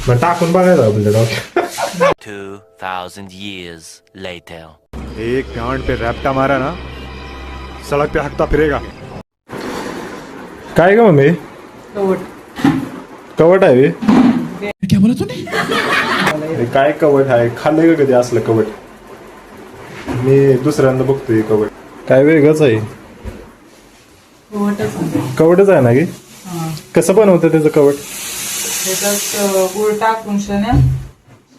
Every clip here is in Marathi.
मग टाकून बघायचं आपल्या डॉक्टर. 2000 years later. एक गांड पे रैप्टा मारा ना, सड़क पे हकता फिरेगा. काय ग मम्मी? कवट आहे बे? क्या बोला तूने? हे काय कवट आहे? खाल्लंय का कधी असलं कवट? मी दुसऱ्यांदा बघतोय कवट. काय वेगळंच आहे. कवटच आहे ना की? कसं बनवतं त्याचं कवट? त्याच्यात गुळ टाकून शण्या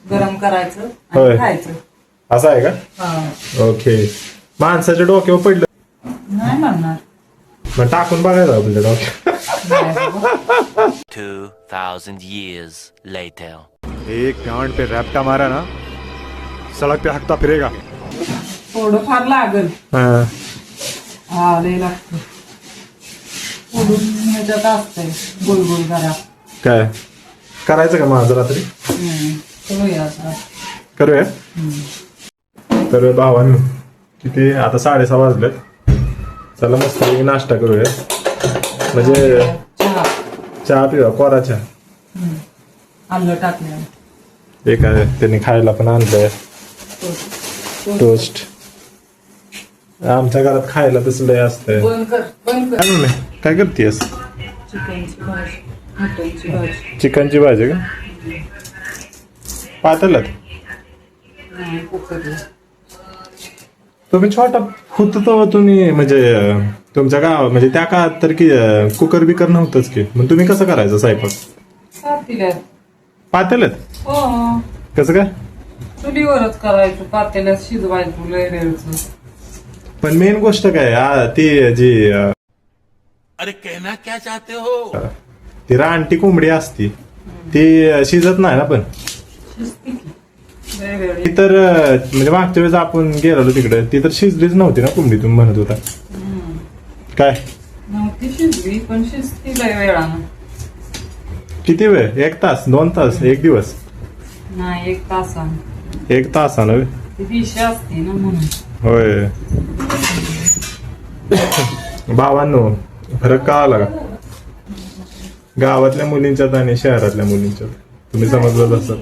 गरम करायचं होय. आणि खायचं. असं आहे का? हा. ओके. माणसाच्या डोक्यावर पडलं नाही म्हणणार. मग टाकून बघायचं आपल्या डोक्यावर. नाही बाबा. 2000 years later. एक गांड पे रैप्टा मारा ना, सड़क पे हकता फिरेगा. थोडं फार लागल. हा. हा लय लागतं. फोडून ह्याच्यात असतंय गोल गोल करा. काय करायचं का माझं रात्री? करूया आता. करूया. तर भावांनो किती आता 6:30 वाजलेत. चला मस्त नाश्ता करूया. म्हणजे चहा चहा पिऊया, कोरा चहा. आलं टाकलं. एक आहे त्यांनी खायला पण आणलंय टोस्ट. आमच्या घरात खायला तसं लय असतंय. बंद कर बंद कर. काय मम्मी, काय करतेस? चिकनची भाजी मटनची भाजी. चिकनची भाजी का? पातेल्यात नाही कुकरला. तुम्ही छोटा होत तो तुम्ही म्हणजे तुमच्या गाव म्हणजे त्या काळात तर की कुकर बिकर नव्हतंच की, मग तुम्ही कसं करायचं स्वयंपाक? पातेल्यात. पातेल्यात? हो कसं काय? चुलीवरच करायचं. पातेल्यात शिजवायचं लय वेळचं. पण मेन गोष्ट काय ती जी अरे कहना क्या चाहते हो? ती रानटी कोंबडी असती ती शिजत नाही ना. पण शिजते की लय वेळ. ती तर म्हणजे मागच्या वेळेस आपण गेलो तिकडे ती तर शिजलीच नव्हती ना कोंबडी, तुम्ही म्हणत होता. काय नव्हती शिजली पण शिजती लय वेळानं. किती वेळ? 1 तास 2 तास 1 दिवस? नाही 1 तासानं. 1 तासानं? ती दिशी असते ना म्हणून. होय. भावांनो फरक का आला का गावातल्या मुलींच्यात आणि शहरातल्या मुलींच्यात? तुम्ही समजलं असाल.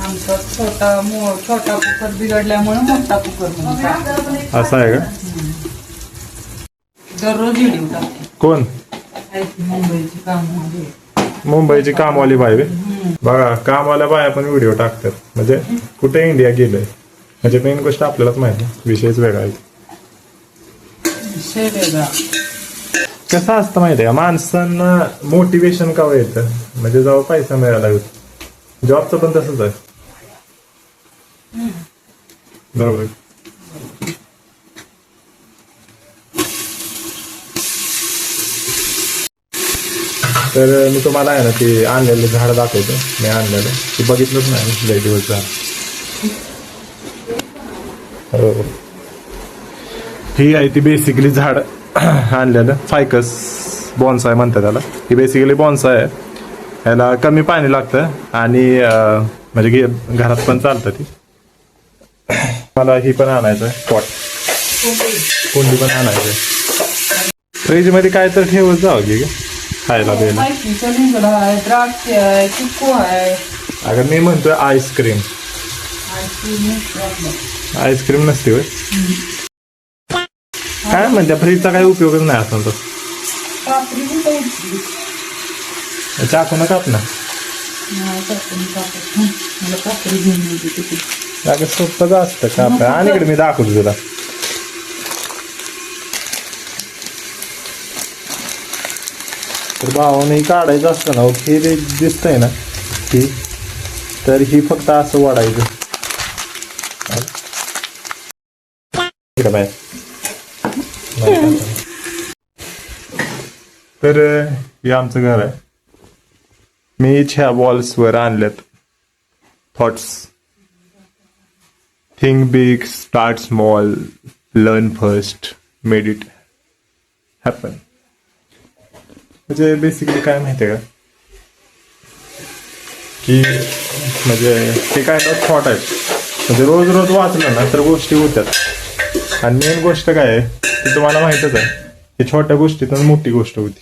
आमचा छोटा कुकर बिघडल्यामुळे मोठा कुकर म्हणून असं आहे का? दररोज व्हिडिओ टाकते. कोण? मुंबईची कामवाली. मुंबईची कामवाली बाई बे? बघा कामवाल्या बाया पण व्हिडिओ टाकतात. म्हणजे कुठे इंडिया गेलंय म्हणजे मेन गोष्ट आपल्यालाच माहिती. विषयच वेगळा आहे. विषय वेगळा. कसं असतं माहितीये का, माणसांना मोटिवेशन का येतं म्हणजे जेव्हा पैसा मिळाला होता. जॉबचं पण तसंच आहे. बरोबर. तर मी तुम्हाला आहे ना ते आणलेलं झाड दाखवतो. मी आणलेलं ते बघितलंच नाही लय दिवस झालं. हो. ही आहे ती बेसिकली झाड आणलेलं फायकस बॉन्साय म्हणतात त्याला. ही बेसिकली बॉन्साय आहे. ह्याला कमी पाणी लागतं आणि म्हणजे घरात पण चालतं ती. मला ही पण आणायचं आहे पॉट. कोंडी पण आणायचं आहे. फ्रीज मध्ये काय तर ठेवत जावं की खायला द्यायला. कलिंगड आहे, द्राक्ष आहे, चिक्कू आहे. अगं मी म्हणतोय आईस्क्रीम. आईस्क्रीम नसते होय? काय म्हणते फ्रीजचा काही उपयोगच नाही असं तर. कापरी कुठं उठली? चाकू न काप ना. नाही कापड. मला कापरी घेऊन येते तिथे. अगं सोपंच असतं काप. आणि इकडे मी दाखवतो तुला. तर भावाने काढायचं असतं ना हे जे दिसतंय ना ही, तर ही फक्त असं वाढायचं. इकडे बाहेर. तर हे आमचं घर आहे. मीच ह्या वॉल्सवर आणल्यात thoughts. Think big, start small, learn first, made it happen. म्हणजे बेसिकली काय माहितीये का की म्हणजे ते काय थॉट आहेत. म्हणजे रोज रोज वाचलं ना तर गोष्टी होत्यात. आणि मेन गोष्ट काय आहे ती तुम्हाला माहितच आहे हे छोट्या गोष्टीतून मोठी गोष्ट होती.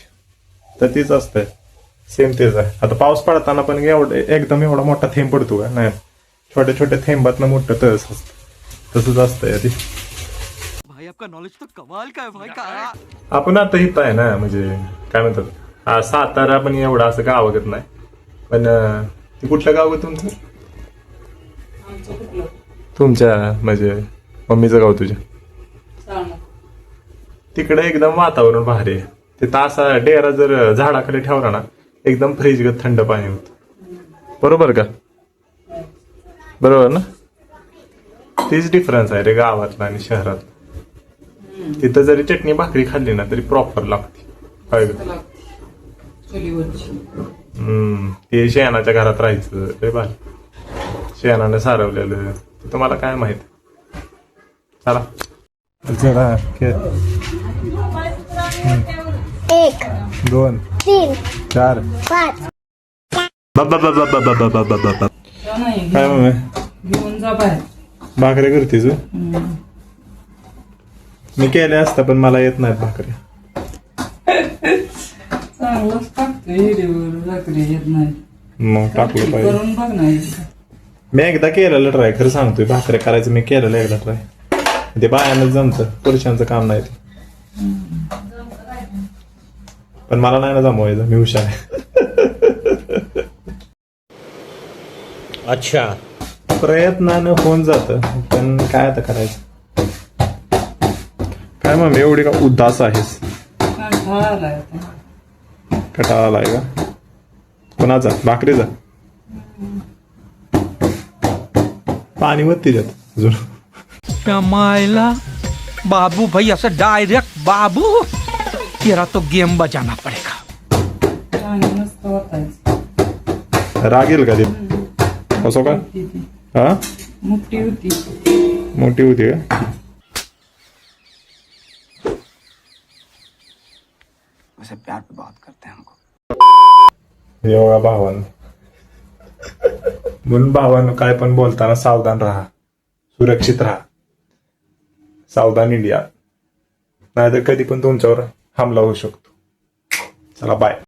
तर तीच असतंय, सेम तेच आहे. आता पाऊस पडताना पण एकदम एवढा मोठा थेंब पडतो का नाही, छोट्या छोट्या थेंबातनं मोठं तळस असतं, तसंच असतंय आधी. भाई आपका नॉलेज तो कमाल का है भाई का. आपण आता इथं आहे ना, म्हणजे काय म्हणतात, हा सातारा पण एवढा असं गावागत नाही, पण ते कुठलं गाव आहे तुमचं? आमचं कुठलं तुमच्या म्हणजे मम्मीचं गाव तुझ्या सांग. तिकडे एकदम वातावरण भारी आहे. तिथं असा डेरा जर झाडाखाली ठेवला ना, एकदम फ्रीजगत थंड पाणी होतं. बरोबर का? बरोबर ना? तीच डिफरन्स आहे रे गावातला आणि शहरात. तिथं जरी चटणी भाकरी खाल्ली ना तरी प्रॉपर लागते. काय ग? चुलीवरची. ते शेणाच्या घरात राहायचं रे भारी, शेणानं सारवलेलं. तुम्हाला काय माहित. चला चला खेळ. 1 2 3 4 5 जा नाही काय मम्मी घेऊन जा बाहेर. भाकऱ्या करतेस होय? मी केल्या असता पण मला येत नाहीत भाकऱ्या. चांगलंच टाकतोय हिरीवर, भाकरी येत नाही. मग टाकलं पाहिजे. करून बघ ना एकदा. मी एकदा केलेलं ट्राय, खरं सांगतोय भाकऱ्या करायचं मी केलेलं एकदा ट्राय. ते बायानंच जमतं, पुरुषांचं काम नाही ते. पण मला नाही ना जमवायचं, मी हुशार आहे. अच्छा. प्रयत्नानं होऊन जातं, पण काय आता करायचं. काय मग एवढी का उदास आहेस? कंटाळा आलाय आता. कटाळा आलाय का? कोणाचा? भाकरीचा? पाणी वरती देत अजून. मायला बाबू भाई ऐसा डायरेक्ट बाबू, तेरा तो गेम बजाना पड़ेगा. पाणी मस्त वाटायचं. राग येईल का ते? असो का? ती हा मोठी होती. मोठी होती का? वैसे प्यार पे बात करते हैं हमको. योगा भावानं. म्हणून भावानं काय पण बोलताना सावधान राहा, सुरक्षित राहा. सावधान इंडिया, नाहीतर कधी पण तुमच्यावर हमला होऊ शकतो. चला बाय.